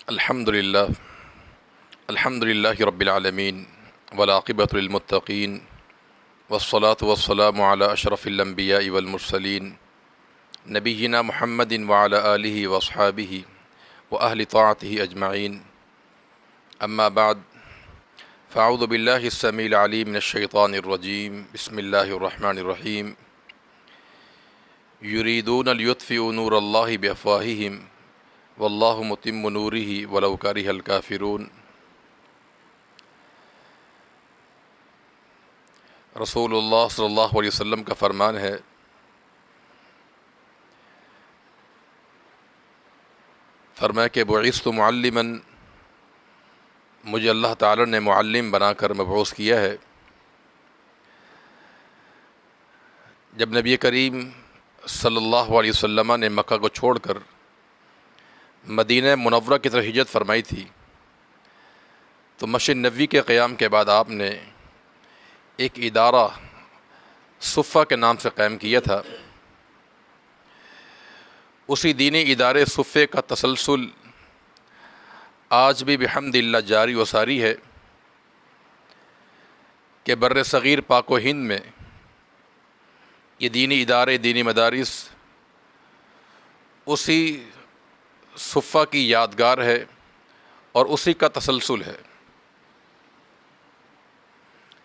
الحمد للہ رب العالمین والعاقبۃ للمتقین والصلاة والسلام علی اشرف الانبیاء والمرسلین نبینا محمد وعلی آلہ واصحابہ واہل طاعتہ اجمعین اما بعد فاعوذ باللہ السمیع العلیم من الشیطان الرجیم بسم اللہ الرحمن الرحیم یریدون لیطفئوا نور اللہ بافواہہم واللہ متم نورہ ولو کرہ الکافرون۔ رسول اللہ صلی اللہ علیہ وسلم کا فرمان ہے، فرمایا کہ بعثت معلما، مجھے اللہ تعالی نے معلم بنا کر مبعوث کیا ہے۔ جب نبی کریم صلی اللہ علیہ وسلم نے مکہ کو چھوڑ کر مدینہ منورہ کی طرف ہجرت فرمائی تھی تو مسجد نبوی کے قیام کے بعد آپ نے ایک ادارہ صفہ کے نام سے قائم کیا تھا۔ اسی دینی ادارے صفے کا تسلسل آج بھی بحمد اللہ جاری و ساری ہے کہ بر صغیر پاک و ہند میں یہ دینی ادارے، دینی مدارس اسی صفہ کی یادگار ہے اور اسی کا تسلسل ہے۔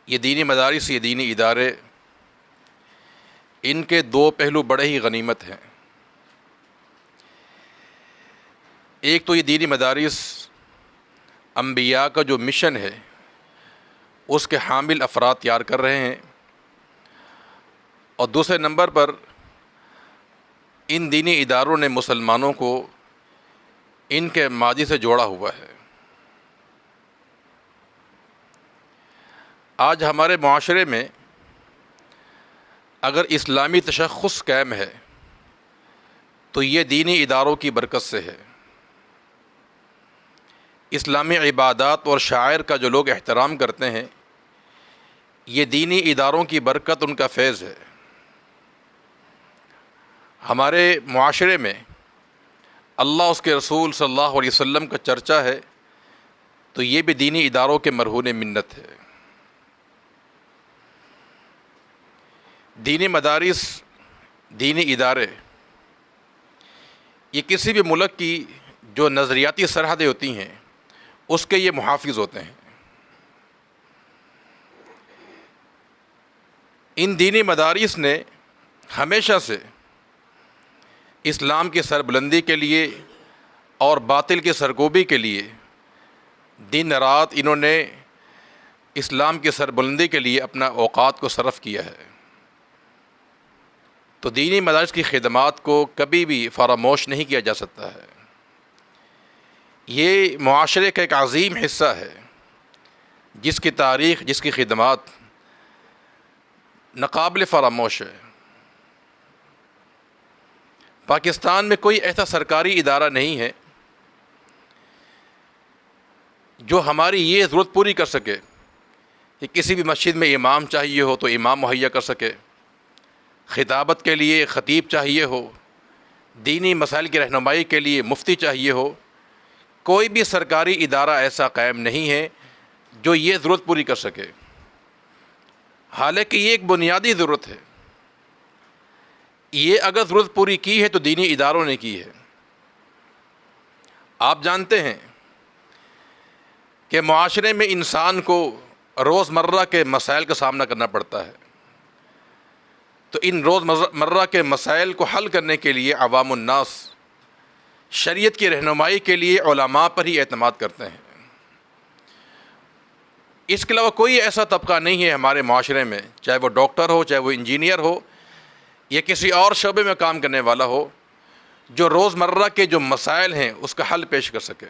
یہ دینی مدارس، یہ دینی ادارے، ان کے دو پہلو بڑے ہی غنیمت ہیں۔ ایک تو یہ دینی مدارس انبیاء کا جو مشن ہے اس کے حامل افراد تیار کر رہے ہیں، اور دوسرے نمبر پر ان دینی اداروں نے مسلمانوں کو ان کے ماضی سے جوڑا ہوا ہے۔ آج ہمارے معاشرے میں اگر اسلامی تشخص قائم ہے تو یہ دینی اداروں کی برکت سے ہے۔ اسلامی عبادات اور شعائر کا جو لوگ احترام کرتے ہیں، یہ دینی اداروں کی برکت، ان کا فیض ہے۔ ہمارے معاشرے میں اللہ، اس کے رسول صلی اللہ علیہ وسلم کا چرچا ہے تو یہ بھی دینی اداروں کے مرہون منت ہے۔ دینی مدارس، دینی ادارے، یہ کسی بھی ملک کی جو نظریاتی سرحدیں ہوتی ہیں اس کے یہ محافظ ہوتے ہیں۔ ان دینی مدارس نے ہمیشہ سے اسلام کی سربلندی کے لیے اور باطل کی سرکوبی کے لیے دن رات انہوں نے اسلام کی سربلندی کے لیے اپنا اوقات کو صرف کیا ہے۔ تو دینی مدارس کی خدمات کو کبھی بھی فراموش نہیں کیا جا سکتا ہے۔ یہ معاشرے کا ایک عظیم حصہ ہے جس کی تاریخ، جس کی خدمات ناقابل فراموش ہے۔ پاکستان میں کوئی ایسا سرکاری ادارہ نہیں ہے جو ہماری یہ ضرورت پوری کر سکے کہ کسی بھی مسجد میں امام چاہیے ہو تو امام مہیا کر سکے، خطابت کے لیے خطیب چاہیے ہو، دینی مسائل کی رہنمائی کے لیے مفتی چاہیے ہو۔ کوئی بھی سرکاری ادارہ ایسا قائم نہیں ہے جو یہ ضرورت پوری کر سکے، حالانکہ یہ ایک بنیادی ضرورت ہے۔ یہ اگر ضرورت پوری کی ہے تو دینی اداروں نے کی ہے۔ آپ جانتے ہیں کہ معاشرے میں انسان کو روزمرہ کے مسائل کا سامنا کرنا پڑتا ہے، تو ان روزمرہ کے مسائل کو حل کرنے کے لیے عوام الناس شریعت کی رہنمائی کے لیے علماء پر ہی اعتماد کرتے ہیں۔ اس کے علاوہ کوئی ایسا طبقہ نہیں ہے ہمارے معاشرے میں، چاہے وہ ڈاکٹر ہو، چاہے وہ انجینئر ہو یا کسی اور شعبے میں کام کرنے والا ہو، جو روزمرہ کے جو مسائل ہیں اس کا حل پیش کر سکے۔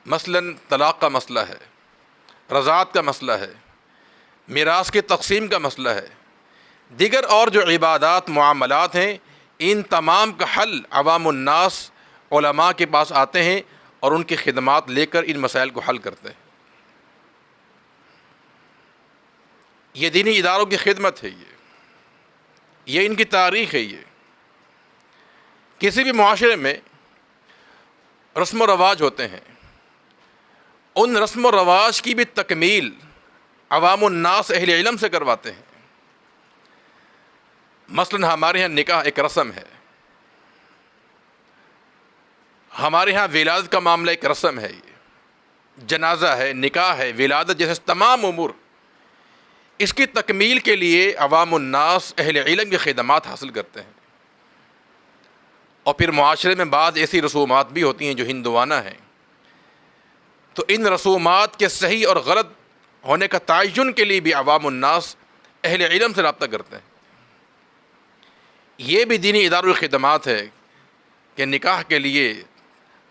مثلاً طلاق کا مسئلہ ہے، رضاعت کا مسئلہ ہے، میراث کی تقسیم کا مسئلہ ہے، دیگر اور جو عبادات، معاملات ہیں، ان تمام کا حل عوام الناس علماء کے پاس آتے ہیں اور ان کی خدمات لے کر ان مسائل کو حل کرتے ہیں۔ یہ دینی اداروں کی خدمت ہے، یہ ان کی تاریخ ہے۔ یہ کسی بھی معاشرے میں رسم و رواج ہوتے ہیں، ان رسم و رواج کی بھی تکمیل عوام الناس اہل علم سے کرواتے ہیں۔ مثلا ہمارے ہاں نکاح ایک رسم ہے، ہمارے ہاں ولادت کا معاملہ ایک رسم ہے، یہ جنازہ ہے، نکاح ہے، ولادت جیسے تمام امور، اس کی تکمیل کے لیے عوام الناس اہل علم کی خدمات حاصل کرتے ہیں۔ اور پھر معاشرے میں بعض ایسی رسومات بھی ہوتی ہیں جو ہندوانہ ہیں، تو ان رسومات کے صحیح اور غلط ہونے کا تعین کے لیے بھی عوام الناس اہل علم سے رابطہ کرتے ہیں۔ یہ بھی دینی اداروں کی خدمات ہے کہ نکاح کے لیے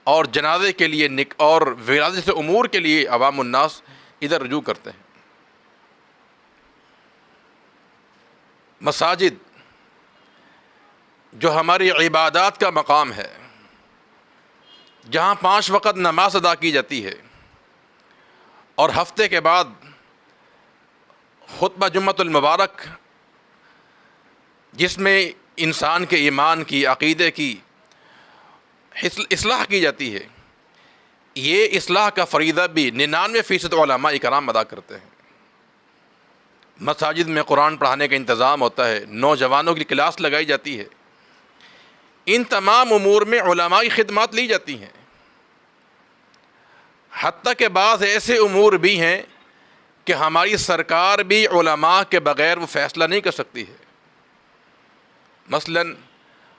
اور جنازے کے لیے اور ولادت سے امور کے لیے عوام الناس ادھر رجوع کرتے ہیں۔ مساجد جو ہماری عبادات کا مقام ہے، جہاں 5 وقت نماز ادا کی جاتی ہے، اور ہفتے کے بعد خطبہ جمعۃ المبارک، جس میں انسان کے ایمان کی، عقیدے کی اصلاح کی جاتی ہے، یہ اصلاح کا فریضہ بھی 99% علماء کرام ادا کرتے ہیں۔ مساجد میں قرآن پڑھانے کا انتظام ہوتا ہے، نوجوانوں کی کلاس لگائی جاتی ہے، ان تمام امور میں علماء کی خدمات لی جاتی ہیں۔ حتیٰ کہ بعض ایسے امور بھی ہیں کہ ہماری سرکار بھی علماء کے بغیر وہ فیصلہ نہیں کر سکتی ہے۔ مثلا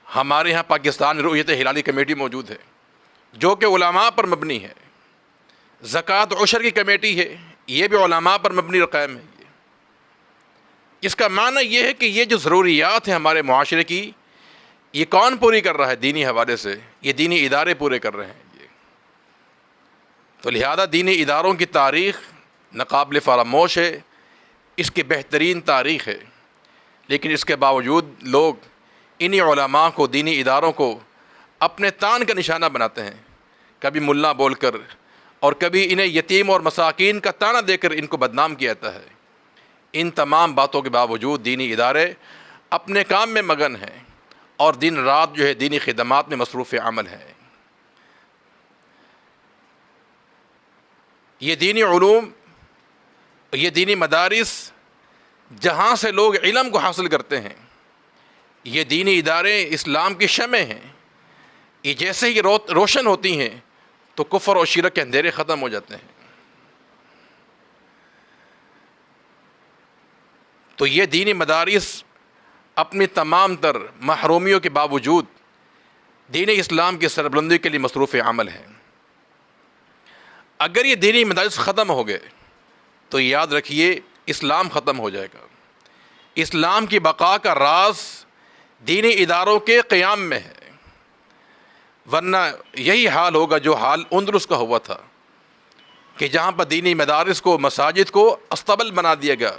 ہمارے ہاں پاکستان رؤیت ہلالی کمیٹی موجود ہے، جو کہ علماء پر مبنی ہے۔ زکوٰۃ عشر کی کمیٹی ہے، یہ بھی علماء پر مبنی قائم ہے۔ اس کا معنی یہ ہے کہ یہ جو ضروریات ہیں ہمارے معاشرے کی، یہ کون پوری کر رہا ہے؟ دینی حوالے سے یہ دینی ادارے پورے کر رہے ہیں۔ تو لہذا دینی اداروں کی تاریخ ناقابل فراموش ہے، اس کی بہترین تاریخ ہے، لیکن اس کے باوجود لوگ انہی علماء کو، دینی اداروں کو اپنے تان کا نشانہ بناتے ہیں، کبھی ملا بول کر، اور کبھی انہیں یتیم اور مساکین کا تانا دے کر ان کو بدنام کیا جاتا ہے۔ ان تمام باتوں کے باوجود دینی ادارے اپنے کام میں مگن ہیں اور دن رات جو ہے دینی خدمات میں مصروف عمل ہیں۔ یہ دینی علوم، یہ دینی مدارس جہاں سے لوگ علم کو حاصل کرتے ہیں، یہ دینی ادارے اسلام کی شمع ہیں۔ یہ جیسے ہی روشن ہوتی ہیں تو کفر اور شرک کے اندھیرے ختم ہو جاتے ہیں۔ تو یہ دینی مدارس اپنی تمام تر محرومیوں کے باوجود دین اسلام کی سربلندی کے لیے مصروف عمل ہیں۔ اگر یہ دینی مدارس ختم ہو گئے تو یاد رکھیے اسلام ختم ہو جائے گا۔ اسلام کی بقا کا راز دینی اداروں کے قیام میں ہے، ورنہ یہی حال ہوگا جو حال اندلس کا ہوا تھا، کہ جہاں پر دینی مدارس کو، مساجد کو استبل بنا دیا گیا،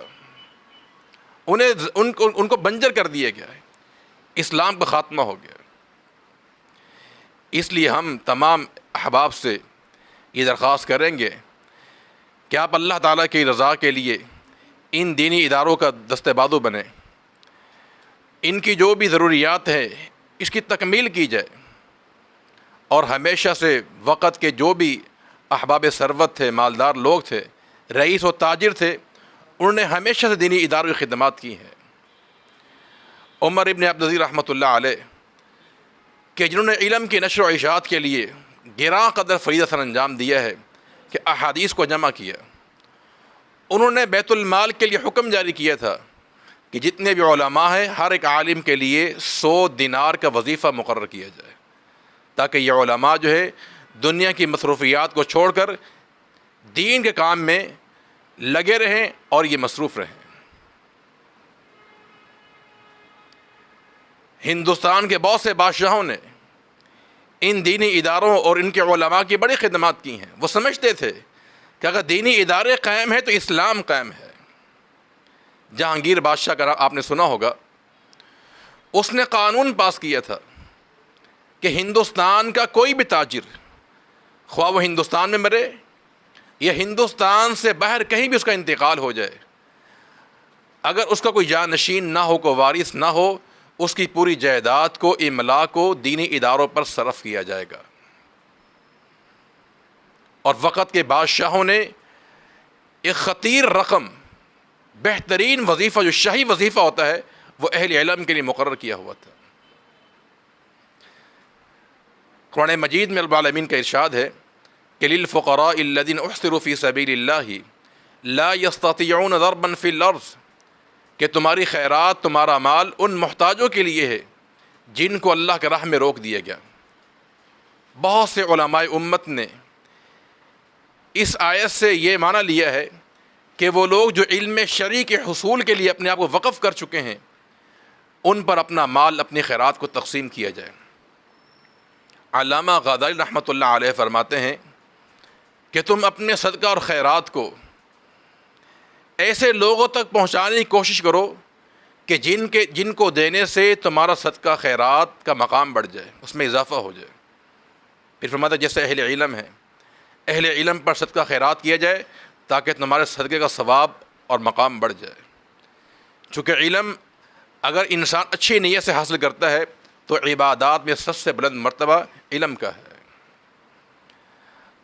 ان کو بنجر کر دیا گیا، اسلام کا خاتمہ ہو گیا۔ اس لیے ہم تمام احباب سے یہ درخواست کریں گے کہ آپ اللہ تعالیٰ کی رضا کے لیے ان دینی اداروں کا دستِ بازو بنیں، ان کی جو بھی ضروریات ہیں اس کی تکمیل کی جائے، اور ہمیشہ سے وقت کے جو بھی احباب ثروت تھے، مالدار لوگ تھے، رئیس و تاجر تھے، انہوں نے ہمیشہ سے دینی اداروں کی خدمات کی ہیں۔ عمر ابن عبدالعزیز رحمۃ اللہ علیہ کہ جنہوں نے علم کی نشر و اشاعت کے لیے گراں قدر فریضہ سر انجام دیا ہے کہ احادیث کو جمع کیا، انہوں نے بیت المال کے لیے حکم جاری کیا تھا کہ جتنے بھی علماء ہیں ہر ایک عالم کے لیے 100 دینار کا وظیفہ مقرر کیا جائے، تاکہ یہ علماء جو ہے دنیا کی مصروفیات کو چھوڑ کر دین کے کام میں لگے رہیں اور یہ مصروف رہیں۔ ہندوستان کے بہت سے بادشاہوں نے ان دینی اداروں اور ان کے علماء کی بڑی خدمات کی ہیں۔ وہ سمجھتے تھے کہ اگر دینی ادارے قائم ہیں تو اسلام قائم ہے۔ جہانگیر بادشاہ کا آپ نے سنا ہوگا، اس نے قانون پاس کیا تھا کہ ہندوستان کا کوئی بھی تاجر، خواہ وہ ہندوستان میں مرے یا ہندوستان سے باہر کہیں بھی اس کا انتقال ہو جائے، اگر اس کا کوئی جانشین نہ ہو، کوئی وارث نہ ہو، اس کی پوری جائیداد کو، املاک کو دینی اداروں پر صرف کیا جائے گا۔ اور وقت کے بادشاہوں نے ایک خطیر رقم، بہترین وظیفہ جو شاہی وظیفہ ہوتا ہے وہ اہل علم کے لیے مقرر کیا ہوا تھا۔ قرآن مجید میں رب العالمین کا ارشاد ہے کہ للفقراء الذین احصروا فی سبیل اللہ لا یستطیعون ضربا فی الارض، کہ تمہاری خیرات، تمہارا مال ان محتاجوں کے لیے ہے جن کو اللہ کے راہ میں روک دیا گیا۔ بہت سے علماء امت نے اس آیت سے یہ معنی لیا ہے کہ وہ لوگ جو علم شرعی کے حصول کے لیے اپنے آپ کو وقف کر چکے ہیں ان پر اپنا مال، اپنی خیرات کو تقسیم کیا جائے۔ علامہ غزالی رحمۃ اللہ علیہ فرماتے ہیں کہ تم اپنے صدقہ اور خیرات کو ایسے لوگوں تک پہنچانے کی کوشش کرو کہ جن کو دینے سے تمہارا صدقہ خیرات کا مقام بڑھ جائے، اس میں اضافہ ہو جائے۔ پھر فرماتا ہے جیسے اہل علم ہے، اہل علم پر صدقہ خیرات کیا جائے تاکہ تمہارے صدقے کا ثواب اور مقام بڑھ جائے۔ چونکہ علم اگر انسان اچھی نیت سے حاصل کرتا ہے تو عبادات میں سب سے بلند مرتبہ علم کا ہے۔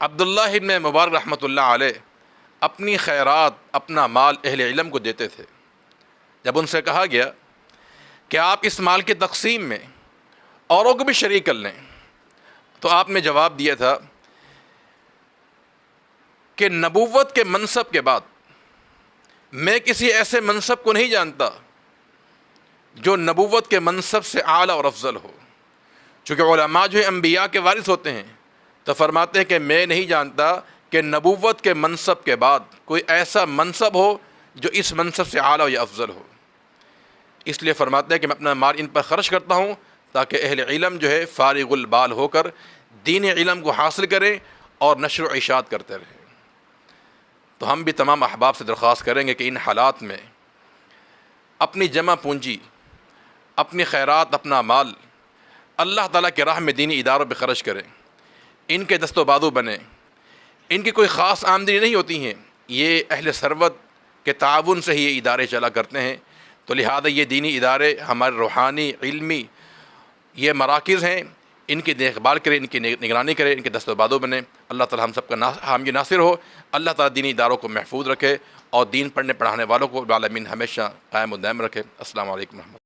عبداللہ ابن مبارک رحمۃ اللہ علیہ اپنی خیرات، اپنا مال اہل علم کو دیتے تھے۔ جب ان سے کہا گیا کہ آپ اس مال کی تقسیم میں اوروں کو بھی شریک کر لیں، تو آپ نے جواب دیا تھا کہ نبوت کے منصب کے بعد میں کسی ایسے منصب کو نہیں جانتا جو نبوت کے منصب سے اعلیٰ اور افضل ہو۔ چونکہ علماء جو انبیاء کے وارث ہوتے ہیں تو فرماتے ہیں کہ میں نہیں جانتا کہ نبوت کے منصب کے بعد کوئی ایسا منصب ہو جو اس منصب سے اعلیٰ یا افضل ہو۔ اس لیے فرماتے ہیں کہ میں اپنا مال ان پر خرچ کرتا ہوں تاکہ اہل علم جو ہے فارغ البال ہو کر دین علم کو حاصل کریں اور نشر و اشاعت کرتے رہیں۔ تو ہم بھی تمام احباب سے درخواست کریں گے کہ ان حالات میں اپنی جمع پونجی، اپنی خیرات، اپنا مال اللہ تعالیٰ کے راہ میں دینی اداروں پہ خرچ کریں، ان کے دست و بازو بنیں۔ ان کی کوئی خاص آمدنی نہیں ہوتی ہیں، یہ اہل ثروت کے تعاون سے ہی یہ ادارے چلا کرتے ہیں۔ تو لہذا یہ دینی ادارے ہمارے روحانی، علمی یہ مراکز ہیں، ان کی دیکھ بھال کریں، ان کی نگرانی کریں، ان کے دست و بازو بنیں۔ اللہ تعالیٰ ہم سب کا حامی ناصر ہو۔ اللہ تعالیٰ دینی اداروں کو محفوظ رکھے اور دین پڑھنے پڑھانے والوں کو رب العالمین ہمیشہ قائم و دائم رکھے۔ السلام علیکم ورحمۃ اللہ۔